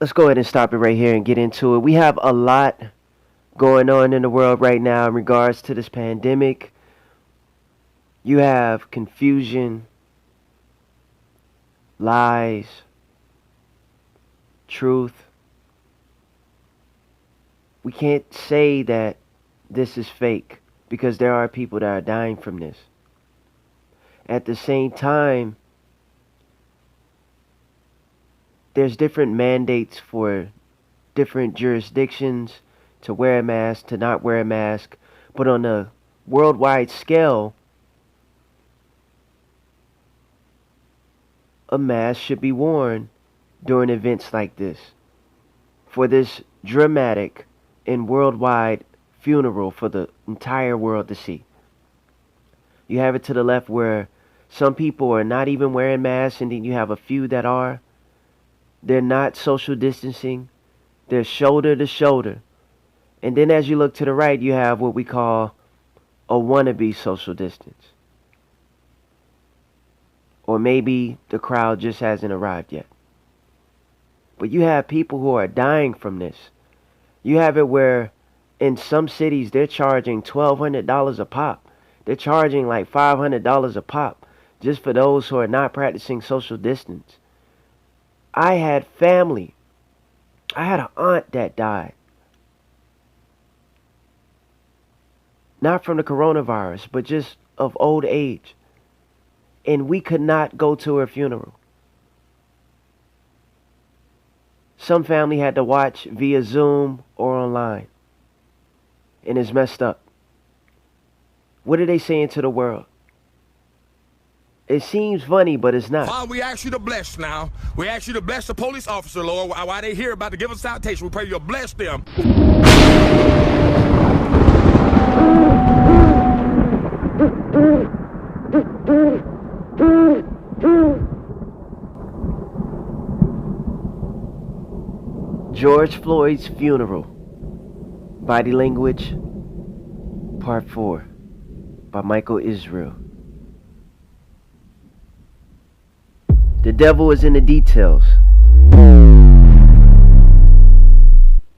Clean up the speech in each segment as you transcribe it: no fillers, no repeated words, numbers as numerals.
let's go ahead and stop it right here and get into it. We have a lot going on in the world right now in regards to this pandemic. You have confusion, lies, truth. We can't say that this is fake because there are people that are dying from this. At the same time, there's different mandates for different jurisdictions to wear a mask, to not wear a mask. But on a worldwide scale, a mask should be worn during events like this. For this dramatic and worldwide funeral for the entire world to see. You have it to the left where some people are not even wearing masks, and then you have a few that are. They're not social distancing. They're shoulder to shoulder. And then as you look to the right, you have what we call a wannabe social distance. Or maybe the crowd just hasn't arrived yet. But you have people who are dying from this. You have it where in some cities they're charging $1,200 a pop. They're charging like $500 a pop just for those who are not practicing social distance. I had family. I had an aunt that died. Not from the coronavirus, but just of old age. And we could not go to her funeral. Some family had to watch via Zoom or online. And it's messed up. What are they saying to the world? It seems funny, but it's not. Father, we ask you to bless now. We ask you to bless the police officer, Lord, while they here about to give us salutation. We pray you'll bless them. George Floyd's funeral. Body Language, Part 4, by Michael Israel. The devil is in the details.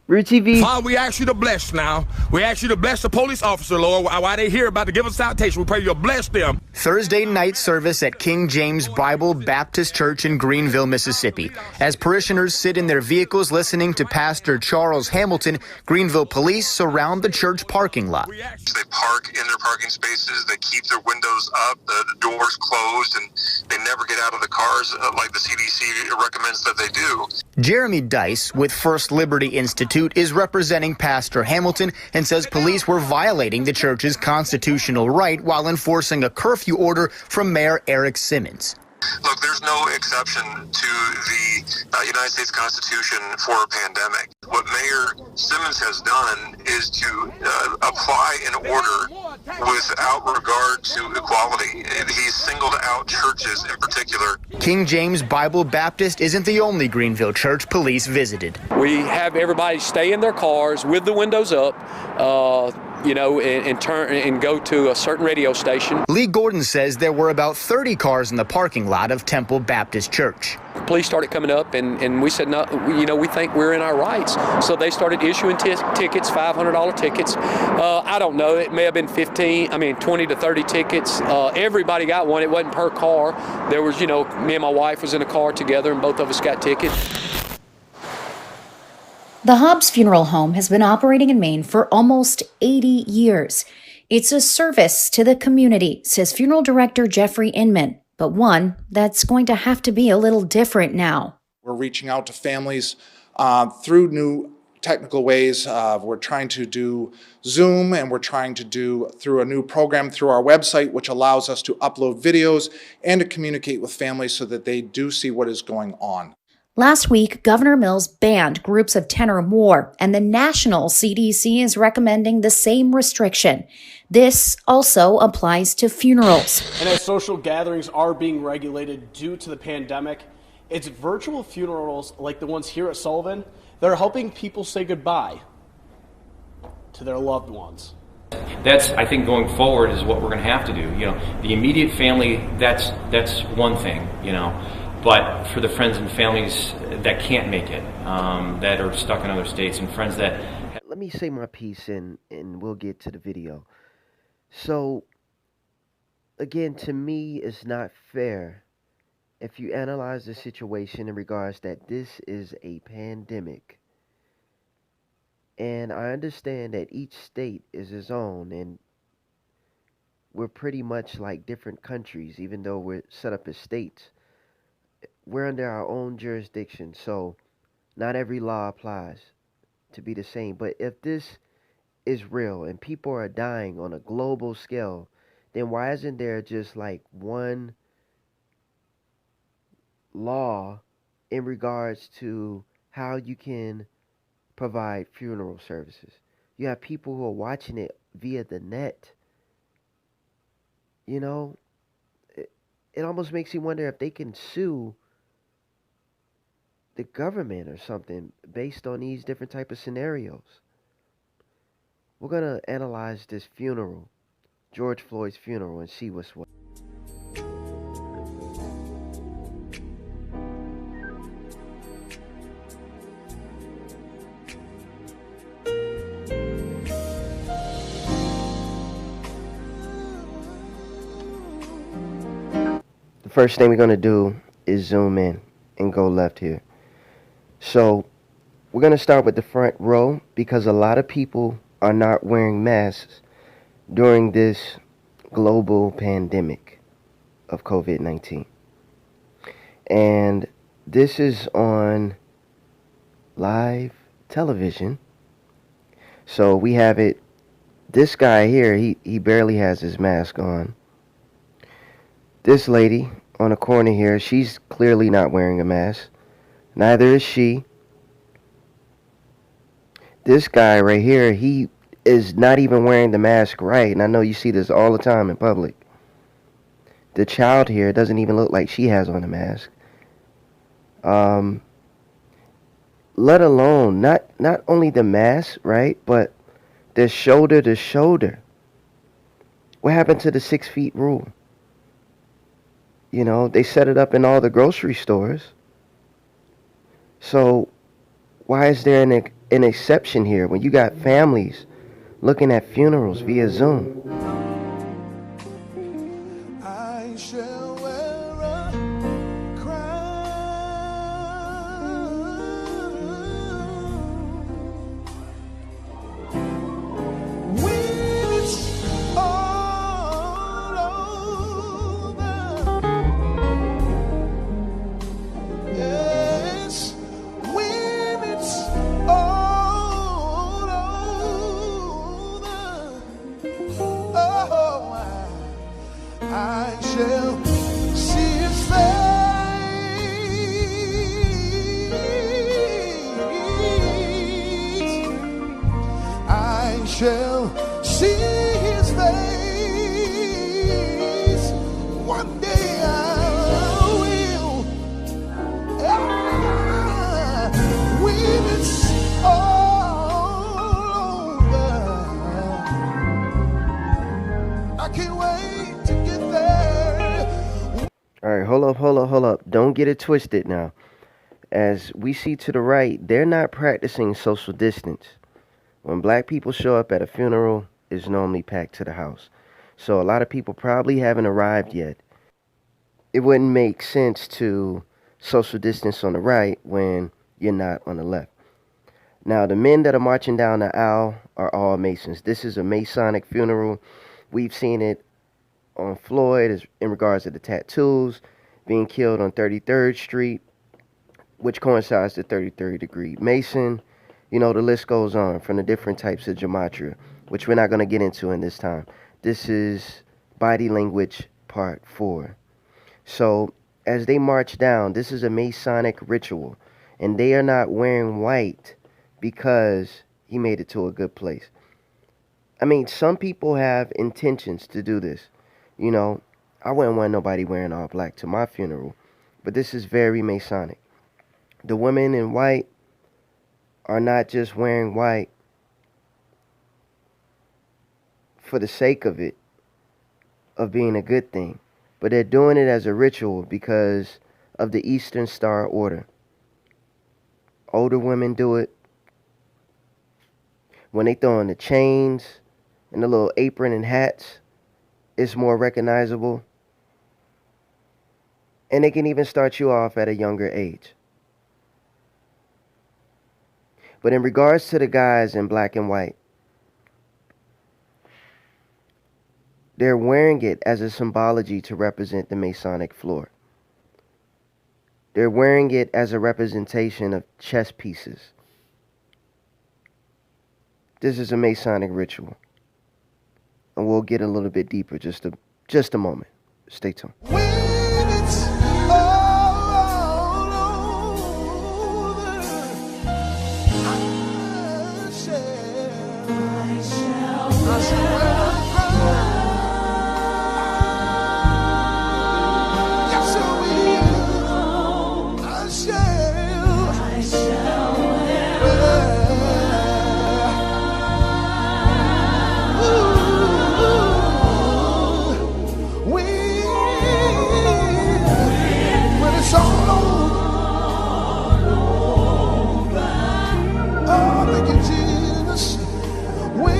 Root TV. Father, we ask you to bless now. We ask you to bless the police officer, Lord, while they here about to give us salutation. We pray you'll bless them. Thursday night service at King James Bible Baptist Church in Greenville, Mississippi. As parishioners sit in their vehicles listening to Pastor Charles Hamilton, Greenville police surround the church parking lot. They park in their parking spaces. They keep their windows up, the doors closed, and they never get out of the cars like the CDC recommends that they do. Jeremy Dice with First Liberty Institute is representing Pastor Hamilton and says police were violating the church's constitutional right while enforcing a curfew order from Mayor Eric Simmons. Look, there's no exception to the United States Constitution for a pandemic. What Mayor Simmons has done is to apply an order without regard to equality. He's singled out churches in particular. King James Bible Baptist isn't the only Greenville church police visited. We have everybody stay in their cars with the windows up, and turn and go to a certain radio station. Lee Gordon says there were about 30 cars in the parking lot of Temple Baptist Church. Police started coming up, and we said, no, we think we're in our rights. So they started issuing tickets, $500 tickets. I don't know, it may have been 20 to 30 tickets. Everybody got one. It wasn't per car. There was, me and my wife was in a car together, and both of us got tickets. The Hobbs Funeral Home has been operating in Maine for almost 80 years. It's a service to the community, says funeral director Jeffrey Inman, but one that's going to have to be a little different now. We're reaching out to families through new technical ways. We're trying to do Zoom, and we're trying to do through a new program through our website, which allows us to upload videos and to communicate with families so that they do see what is going on. Last week, Governor Mills banned groups of 10 or more, and the national CDC is recommending the same restriction. This also applies to funerals. And as social gatherings are being regulated due to the pandemic, it's virtual funerals like the ones here at Sullivan that are helping people say goodbye to their loved ones. That's, I think, going forward is what we're going to have to do. The immediate family, that's one thing, But for the friends and families that can't make it, that are stuck in other states, and friends that. Let me say my piece and we'll get to the video. So, again, to me, it's not fair if you analyze the situation in regards that this is a pandemic. And I understand that each state is its own, and we're pretty much like different countries, even though we're set up as states. We're under our own jurisdiction, so not every law applies to be the same. But if this is real and people are dying on a global scale, then why isn't there just like one law in regards to how you can provide funeral services? You have people who are watching it via the net. You know, it almost makes you wonder if they can sue the government or something based on these different type of scenarios. We're gonna analyze this funeral, George Floyd's funeral, and see what's what. The first thing we're gonna do is zoom in and go left here. So we're gonna start with the front row because a lot of people are not wearing masks during this global pandemic of COVID-19. And this is on live television. So we have it. This guy here, he barely has his mask on. This lady on the corner here, she's clearly not wearing a mask. Neither is she. This guy right here, he is not even wearing the mask right. And I know you see this all the time in public. The child here doesn't even look like she has on a mask. Let alone not only the mask, right, but the shoulder to shoulder. What happened to the 6 feet rule? You know, they set it up in all the grocery stores. So why is there an exception here when you got families looking at funerals via Zoom? I shall wear a crown when it's all over. Yes, when it's all over. Oh, I shall see his face. I shall see his face. One day I will. Ah, when it's all over. I can't wait to get there. All right, hold up. Don't get it twisted now. As we see to the right, they're not practicing social distance. When black people show up at a funeral, it's normally packed to the house. So a lot of people probably haven't arrived yet. It wouldn't make sense to social distance on the right when you're not on the left. Now, the men that are marching down the aisle are all Masons. This is a Masonic funeral. We've seen it on Floyd in regards to the tattoos, being killed on 33rd Street, which coincides to 33rd degree Mason. You know, the list goes on from the different types of gematria, which we're not going to get into in this time. This is body language part 4. So as they march down, this is a Masonic ritual, and they are not wearing white because he made it to a good place. I mean, some people have intentions to do this. You know, I wouldn't want nobody wearing all black to my funeral, but this is very Masonic. The women in white are not just wearing white for the sake of it, of being a good thing, but they're doing it as a ritual because of the Eastern Star Order. Older women do it. When they throw on the chains and the little apron and hats, it's more recognizable. And they can even start you off at a younger age. But in regards to the guys in black and white, they're wearing it as a symbology to represent the Masonic floor. They're wearing it as a representation of chess pieces. This is a Masonic ritual. And we'll get a little bit deeper just a moment. Stay tuned. When it's all over, I shall cry. Yes, I will. I shall wear. When it's all over, oh, thank you, Jesus. When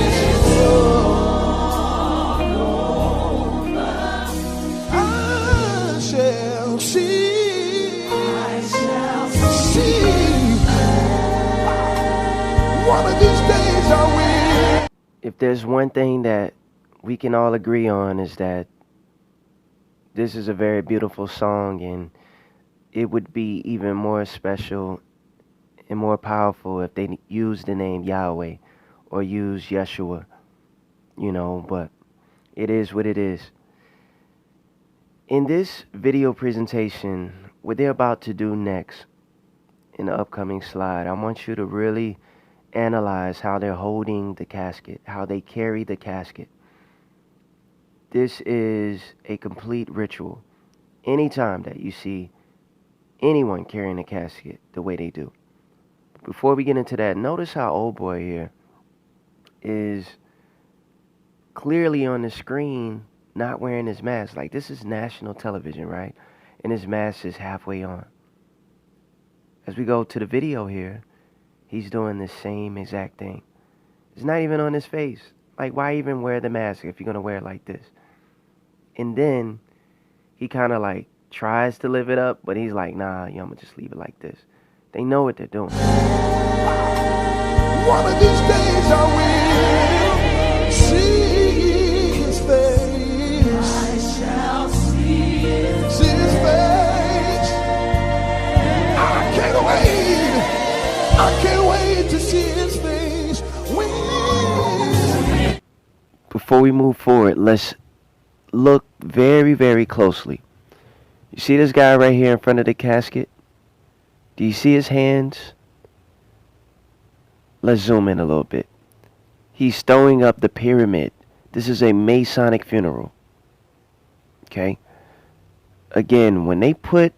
it's all over, I shall see. One of these days I will. If there's one thing that we can all agree on is that this is a very beautiful song, and it would be even more special and more powerful if they used the name Yahweh or use Yeshua, but it is what it is. In this video presentation, what they're about to do next in the upcoming slide, I want you to really analyze how they're holding the casket, how they carry the casket. This is a complete ritual. Anytime that you see anyone carrying a casket the way they do. Before we get into that, notice how old boy here is clearly on the screen not wearing his mask. Like, this is national television, right? And his mask is halfway on. As we go to the video here, he's doing the same exact thing. It's not even on his face. Like, why even wear the mask if you're going to wear it like this? And then he kind of like tries to live it up, but he's like, nah, I'm going to just leave it like this. They know what they're doing. One of these days I will see his face. I shall see his face. I can't wait. I can't wait to see his face. Before we move forward, let's look very, very closely. You see this guy right here in front of the casket? Do you see his hands? Let's zoom in a little bit. He's throwing up the pyramid. This is a Masonic funeral. Okay? Again, when they put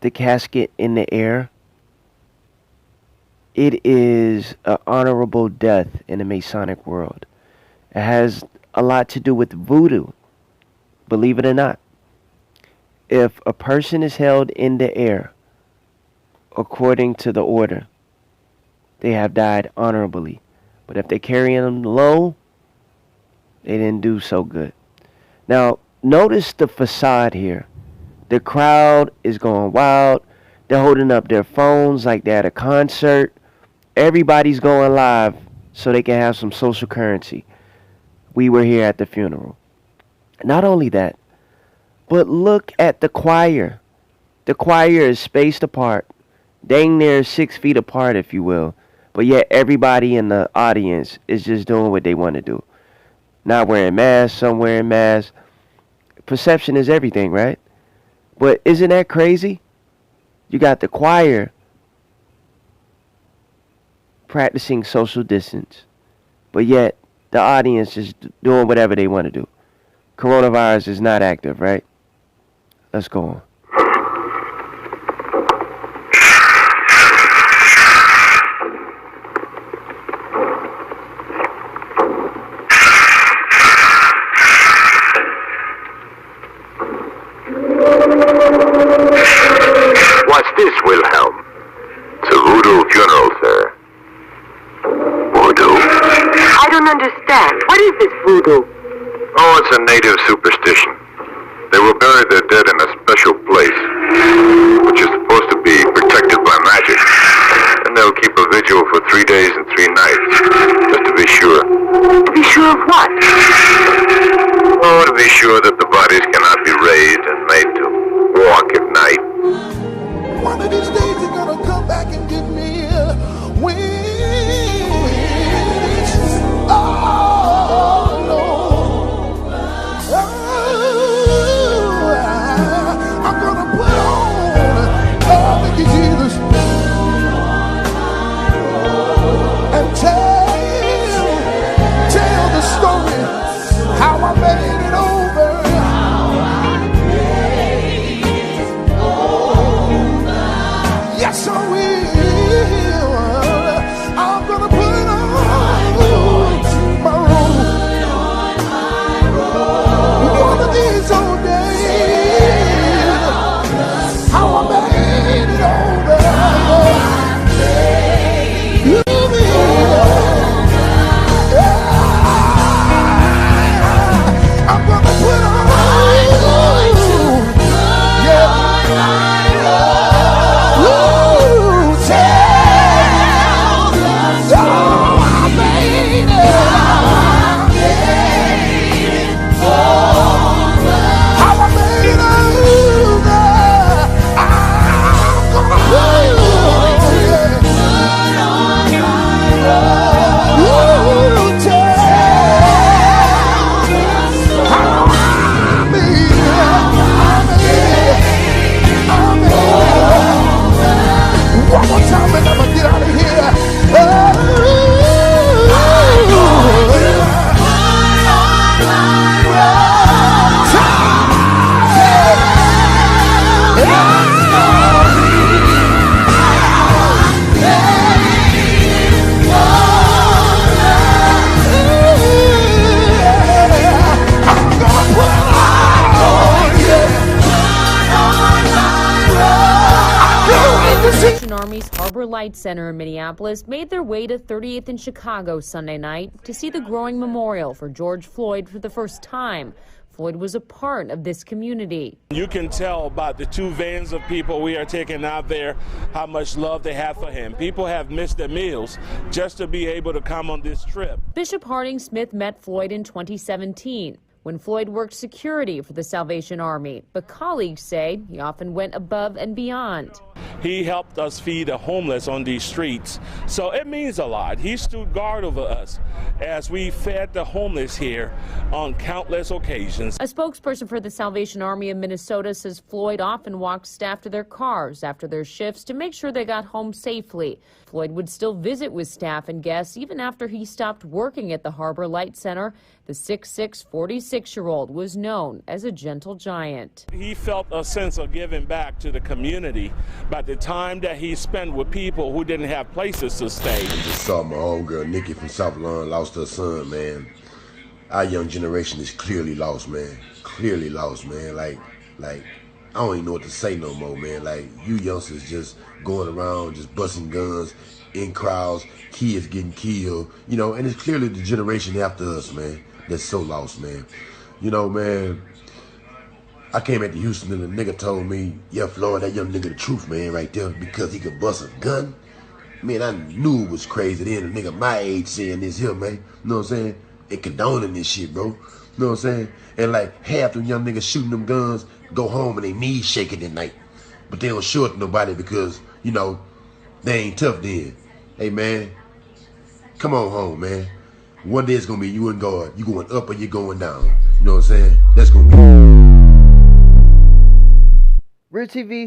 the casket in the air, it is an honorable death in the Masonic world. It has a lot to do with voodoo, believe it or not. If a person is held in the air, according to the order, they have died honorably. But if they're carrying them low, they didn't do so good. Now, notice the facade here. The crowd is going wild. They're holding up their phones like they're at a concert. Everybody's going live so they can have some social currency. We were here at the funeral. Not only that, but look at the choir. The choir is spaced apart, dang near 6 feet apart, if you will. But yet everybody in the audience is just doing what they want to do. Not wearing masks, some wearing masks. Perception is everything, right? But isn't that crazy? You got the choir practicing social distance, but yet the audience is doing whatever they want to do. Coronavirus is not active, right? Let's go on. It's a voodoo funeral, sir. Voodoo? I don't understand. What is this voodoo? Oh, it's a native superstition. They will bury their dead in a special place, which is supposed to be protected by magic. And they'll keep a vigil for 3 days and 3 nights, just to be sure. To be sure of what? Oh, to be sure that the bodies cannot be raised and made to walk at night. One of these days you're gonna come back and give me wings. Oh, Lord. I'm gonna put on, thank you, Jesus, and tell the story how I made it over. Yes, I will. I'm gonna put on my robe. One of these old days, how I made it over. You I'm gonna put on. One more time and I'm gonna get out of here. Salvation Army's Harbor Light Center in Minneapolis made their way to 38th in Chicago Sunday night to see the growing memorial for George Floyd for the first time. Floyd was a part of this community. You can tell by the 2 vans of people we are taking out there how much love they have for him. People have missed their meals just to be able to come on this trip. Bishop Harding Smith met Floyd in 2017 when Floyd worked security for the Salvation Army, but colleagues say he often went above and beyond. He helped us feed the homeless on these streets, so it means a lot. He stood guard over us as we fed the homeless here on countless occasions. A spokesperson for the Salvation Army of Minnesota says Floyd often walked staff to their cars after their shifts to make sure they got home safely. Floyd would still visit with staff and guests even after he stopped working at the Harbor Light Center. The 6'6", 46-year-old was known as a gentle giant. He felt a sense of giving back to the community by the time that he spent with people who didn't have places to stay. I just saw my homegirl Nikki from South Lawn lost her son, man. Our young generation is clearly lost, man. Clearly lost, man. Like I don't even know what to say no more, man. Like, you youngsters just going around, just busting guns in crowds, kids getting killed, you know, and it's clearly the generation after us, man, that's so lost, man. You know, man, I came into Houston and a nigga told me, yeah, Floyd, that young nigga the truth, man, right there, because he could bust a gun. Man, I knew it was crazy then, a nigga my age saying this here, man, you know what I'm saying, and condoning this shit, bro, you know what I'm saying, and like half them young niggas shooting them guns go home and they knees shaking at night, but they don't show it to nobody because, you know, they ain't tough then. Hey, man, come on home, man. One day it's gonna be you and God. You going up or you going down. You know what I'm saying? That's gonna be. Real TV.